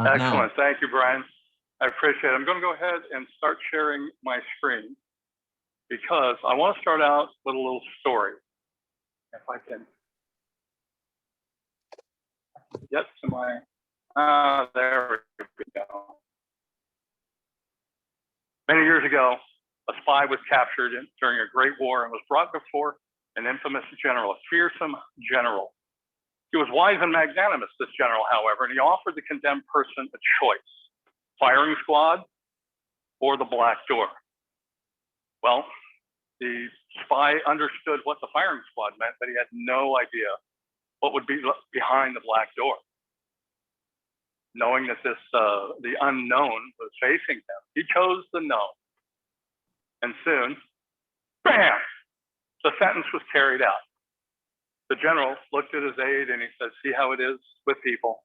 right now. Excellent. Thank you, Brian. I appreciate it. I'm going to go ahead and start sharing my screen because I want to start out with a little story. If I can get to my, there we go. Many years ago, a spy was captured during a great war and was brought before an infamous general, a fearsome general. He was wise and magnanimous, this general, however, and he offered the condemned person a choice: firing squad or the black door. Well, the spy understood what the firing squad meant, but he had no idea what would be behind the black door. Knowing that the unknown was facing him, he chose the known. And soon, bam, the sentence was carried out. The general looked at his aide and he said, see how it is with people.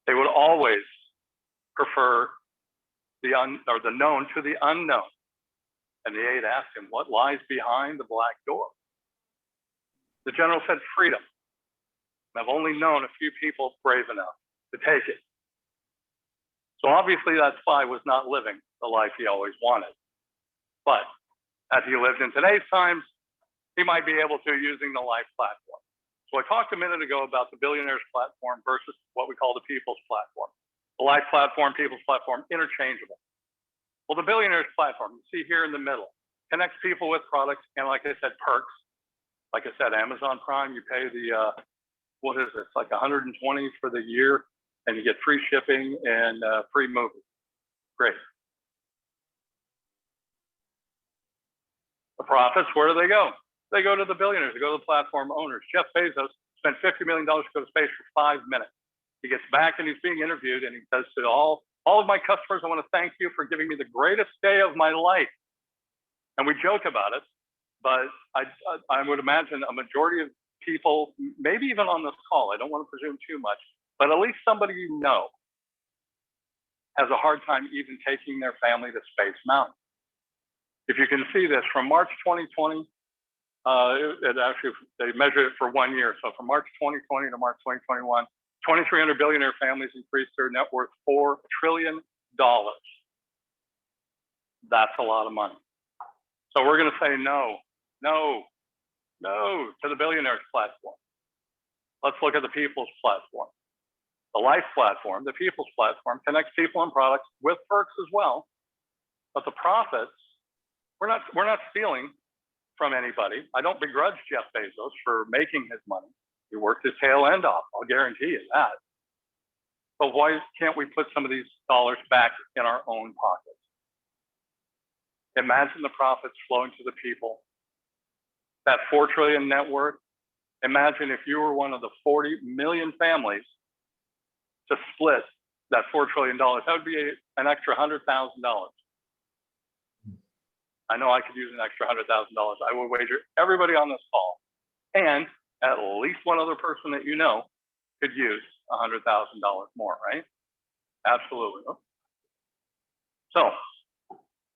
They would always prefer the known to the unknown. And the aide asked him, what lies behind the black door? The general said, freedom. I've only known a few people brave enough to take it. So obviously that spy was not living the life he always wanted. But as he lived in today's times, he might be able to using the Life platform. So I talked a minute ago about the Billionaires platform versus what we call the People's platform. The Life platform, People's platform, interchangeable. Well, the Billionaires platform, you see here in the middle, connects people with products and, like I said, perks. Like I said, Amazon Prime, you pay the, what is it? It's like $120 for the year, and you get free shipping and free movies. Great. The profits, where do they go? They go to the billionaires, they go to the platform owners. Jeff Bezos spent $50 million to go to space for 5 minutes. He gets back and he's being interviewed and he says to all of my customers, I want to thank you for giving me the greatest day of my life. And we joke about it, but I would imagine a majority of people, maybe even on this call, I don't want to presume too much, but at least somebody you know has a hard time even taking their family to Space Mountain. If you can see this, from March 2020, it actually, they measured it for 1 year. So from March 2020 to March 2021, 2,300 billionaire families increased their net worth $4 trillion. That's a lot of money. So we're going to say no to the billionaires platform. Let's look at the people's platform. The Life platform, the people's platform, connects people and products with perks as well. But the profits, we're not stealing from anybody. I don't begrudge Jeff Bezos for making his money. He worked his tail end off, I'll guarantee you that. But why can't we put some of these dollars back in our own pockets? Imagine the profits flowing to the people. That $4 trillion net worth, imagine if you were one of the 40 million families to split that $4 trillion. That would be an extra $100,000. I know I could use an extra $100,000. I will wager everybody on this call and at least one other person that you know could use $100,000 more, right? Absolutely. So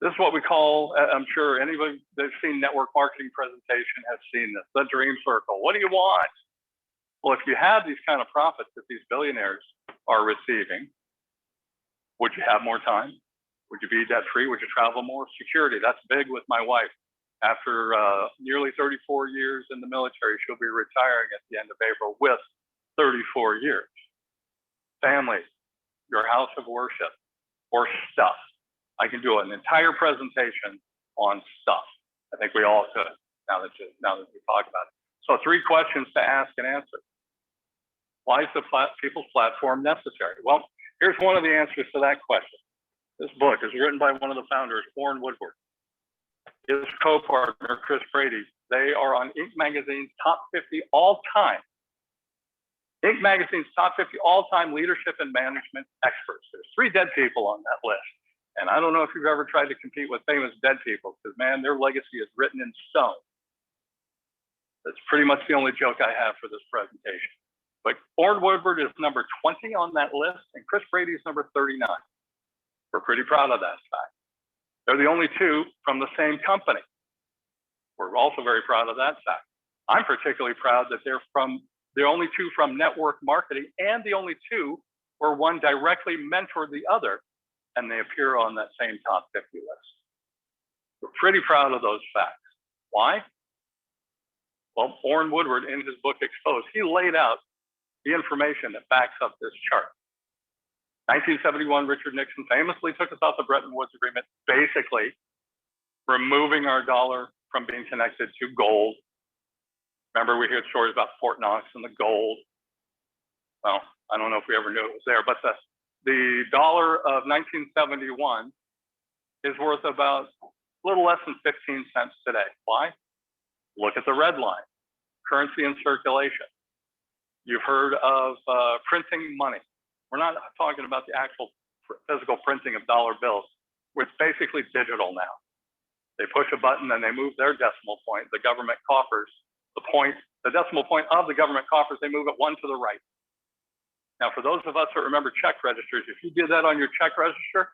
this is what we call, I'm sure anybody that's seen network marketing presentation has seen this, the dream circle. What do you want? Well, if you had these kind of profits that these billionaires are receiving, would you have more time? Would you be debt-free? Would you travel more? Security, that's big with my wife. After nearly 34 years in the military, she'll be retiring at the end of April with 34 years. Family, your house of worship, or stuff. I can do an entire presentation on stuff. I think we all could, now that we talk about it. So 3 questions to ask and answer. Why is the people's platform necessary? Well, here's one of the answers to that question. This book is written by one of the founders, Warren Woodward. His co-partner, Chris Brady, they are on Inc. Magazine's top 50 all-time. Inc. Magazine's top 50 all-time leadership and management experts. There's 3 dead people on that list. And I don't know if you've ever tried to compete with famous dead people, because man, their legacy is written in stone. That's pretty much the only joke I have for this presentation. But Warren Woodward is number 20 on that list, and Chris Brady is number 39. We're pretty proud of that fact. They're the only 2 from the same company. We're also very proud of that fact. I'm particularly proud that they're only 2 from network marketing and the only 2 where one directly mentored the other, and they appear on that same top 50 list. We're pretty proud of those facts. Why? Well, Orrin Woodward, in his book Exposed, he laid out the information that backs up this chart. 1971, Richard Nixon famously took us off the Bretton Woods Agreement, basically removing our dollar from being connected to gold. Remember, we hear stories about Fort Knox and the gold. Well, I don't know if we ever knew it was there, but the dollar of 1971 is worth about a little less than 15 cents today. Why? Look at the red line, currency in circulation. You've heard of printing money. We're not talking about the actual physical printing of dollar bills. It's basically digital now. They push a button and they move their decimal point. The government coffers, the decimal point of the government coffers, they move it one to the right. Now, for those of us that remember check registers, if you did that on your check register,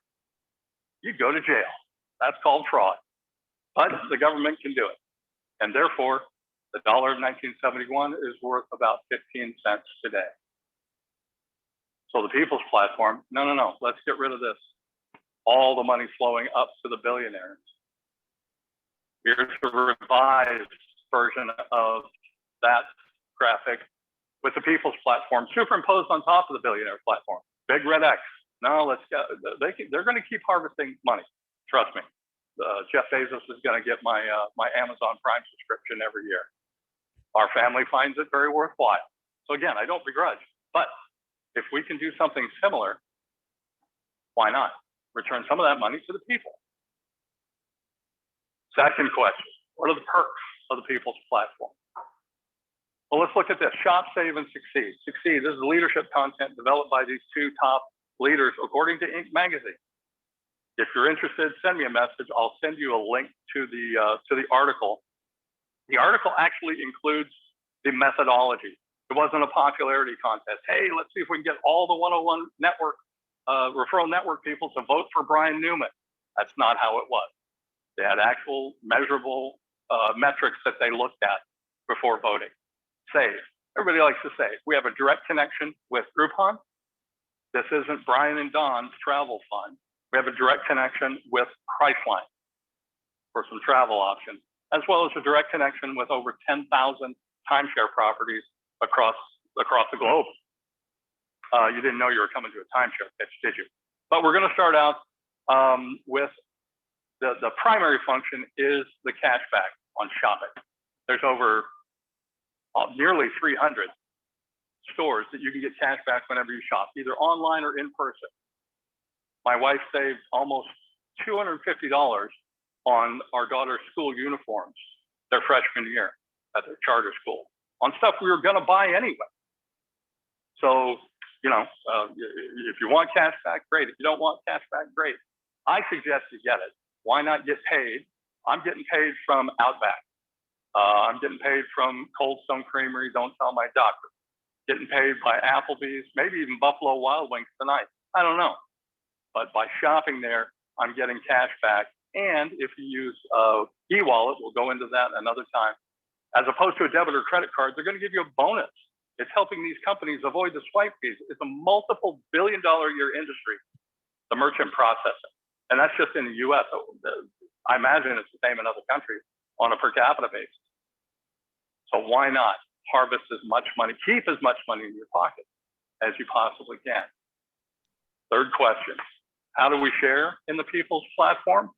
you'd go to jail. That's called fraud. But the government can do it. And therefore, the dollar of 1971 is worth about 15 cents today. So the People's Platform, no, let's get rid of this. All the money flowing up to the billionaires. Here's a revised version of that graphic with the People's Platform superimposed on top of the billionaire platform. Big red X. No, let's go. They're going to keep harvesting money. Trust me. Jeff Bezos is going to get my Amazon Prime subscription every year. Our family finds it very worthwhile. So again, I don't begrudge, but if we can do something similar, why not? Return some of that money to the people. Second question, what are the perks of the People's Platform? Well, let's look at this. Shop, save, and succeed. Succeed, this is leadership content developed by these two top leaders according to Inc. magazine. If you're interested, send me a message. I'll send you a link to the article. The article actually includes the methodology. It wasn't a popularity contest. Hey, let's see if we can get all the 101 network, referral network people to vote for Brian Newman. That's not how it was. They had actual measurable metrics that they looked at before voting. Save. Everybody likes to save. We have a direct connection with Groupon. This isn't Brian and Don's travel fund. We have a direct connection with Priceline for some travel options, as well as a direct connection with over 10,000 timeshare properties across the globe. You didn't know you were coming to a timeshare pitch, did you? But we're going to start out with the primary function is the cashback on shopping. There's over nearly 300 stores that you can get cash back whenever you shop, either online or in person. My wife saved almost $250 on our daughter's school uniforms, their freshman year at their charter school, on stuff we were going to buy anyway. So, if you want cash back, great. If you don't want cash back, great. I suggest you get it. Why not get paid? I'm getting paid from Outback. I'm getting paid from Cold Stone Creamery, Don't Tell My Doctor. Getting paid by Applebee's, maybe even Buffalo Wild Wings tonight. I don't know. But by shopping there, I'm getting cash back. And if you use e-wallet, we'll go into that another time. As opposed to a debit or credit card, they're going to give you a bonus. It's helping these companies avoid the swipe fees. It's a multiple billion-dollar a year industry, the merchant processing. And that's just in the US. I imagine it's the same in other countries on a per capita basis. So why not harvest as much money, keep as much money in your pocket as you possibly can? Third question, how do we share in the People's Platform?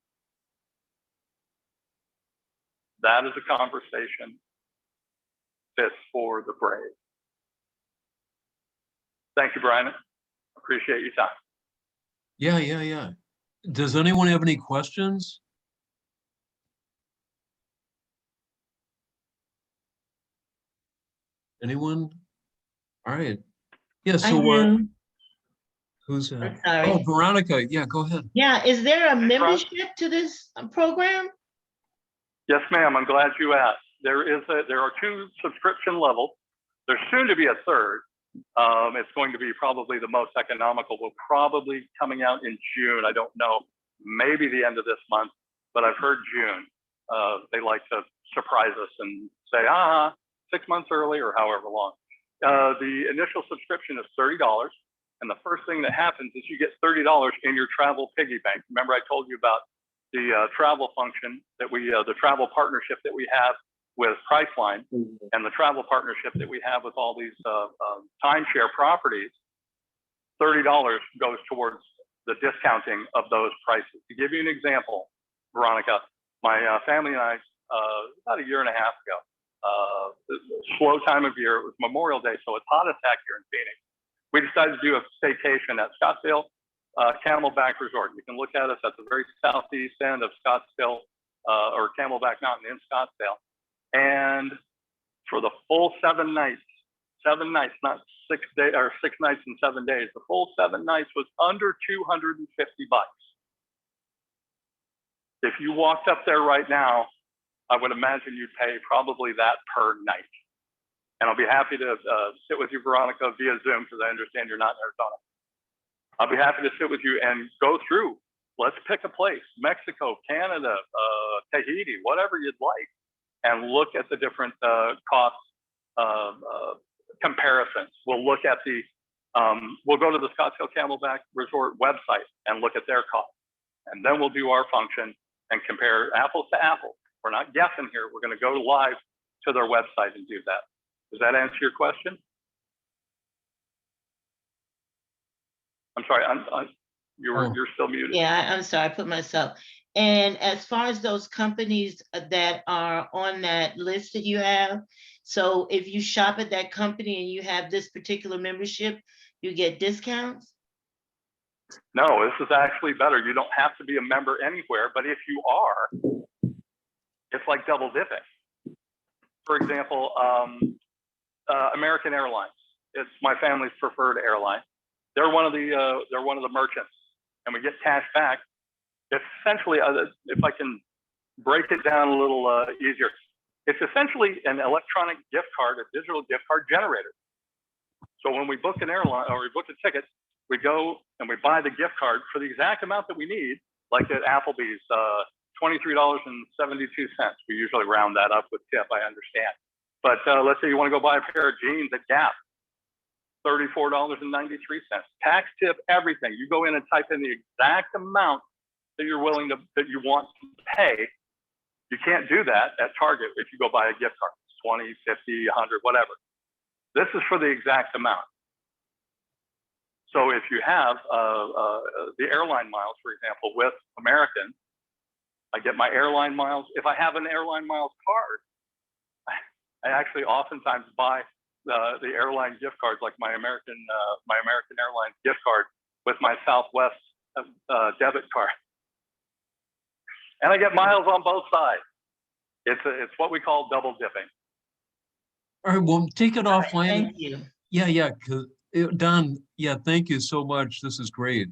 That is a conversation fit for the brave. Thank you, Brian. Appreciate your time. Yeah. Does anyone have any questions? Anyone? All right. Yeah, so who's that? Sorry. Oh, Veronica. Yeah, go ahead. Yeah, is there a membership to this program? Yes, ma'am. I'm glad you asked. There are two subscription levels. There's soon to be a third. It's going to be probably the most economical. We're probably coming out in June. I don't know, maybe the end of this month, but I've heard June. They like to surprise us and say, 6 months early or however long. The initial subscription is $30. And the first thing that happens is you get $30 in your travel piggy bank. Remember, I told you about the travel function that the travel partnership that we have with Priceline and the travel partnership that we have with all these timeshare properties. $30 goes towards the discounting of those prices. To give you an example, Veronica, my family and I, about a year and a half ago, slow time of year, it was Memorial Day, so it's hot as heck here in Phoenix. We decided to do a staycation at Scottsdale Camelback Resort. You can look at us at the very southeast end of Scottsdale or Camelback Mountain in Scottsdale. And for the full 7 nights, not 6 days or 6 nights and 7 days, the full 7 nights was under $250. If you walked up there right now, I would imagine you'd pay probably that per night. And I'll be happy to sit with you, Veronica, via Zoom, because I understand you're not in Arizona. I'll be happy to sit with you and go through. Let's pick a place, Mexico, Canada, Tahiti, whatever you'd like, and look at the different cost comparisons. We'll look at we'll go to the Scottsdale Camelback Resort website and look at their costs. And then we'll do our function and compare apples to apples. We're not guessing here. We're going to go live to their website and do that. Does that answer your question? I'm sorry, you're still muted. Yeah, I'm sorry, I put myself. And as far as those companies that are on that list that you have, so if you shop at that company and you have this particular membership, you get discounts? No, this is actually better. You don't have to be a member anywhere, but if you are, it's like double dipping. For example, American Airlines. It's my family's preferred airline. They're one of the merchants, and we get cash back. It's essentially, if I can break it down a little easier, it's essentially an electronic gift card, a digital gift card generator. So when we book an airline or we book a ticket, we go and we buy the gift card for the exact amount that we need, like at Applebee's, $23.72. We usually round that up with tip, I understand. But let's say you want to go buy a pair of jeans at Gap, $34.93. Tax, tip, everything. You go in and type in the exact amount that you want to pay. You can't do that at Target if you go buy a gift card. It's 20, 50, 100, whatever. This is for the exact amount. So if you have the airline miles, for example, with American, I get my airline miles. If I have an airline miles card, I actually oftentimes buy the airline gift cards, like my American Airlines gift card with my Southwest debit card, and I get miles on both sides. It's what we call double dipping. All right, well, take it offline. Thank you. Yeah, 'cause Don, yeah, thank you so much. This is great.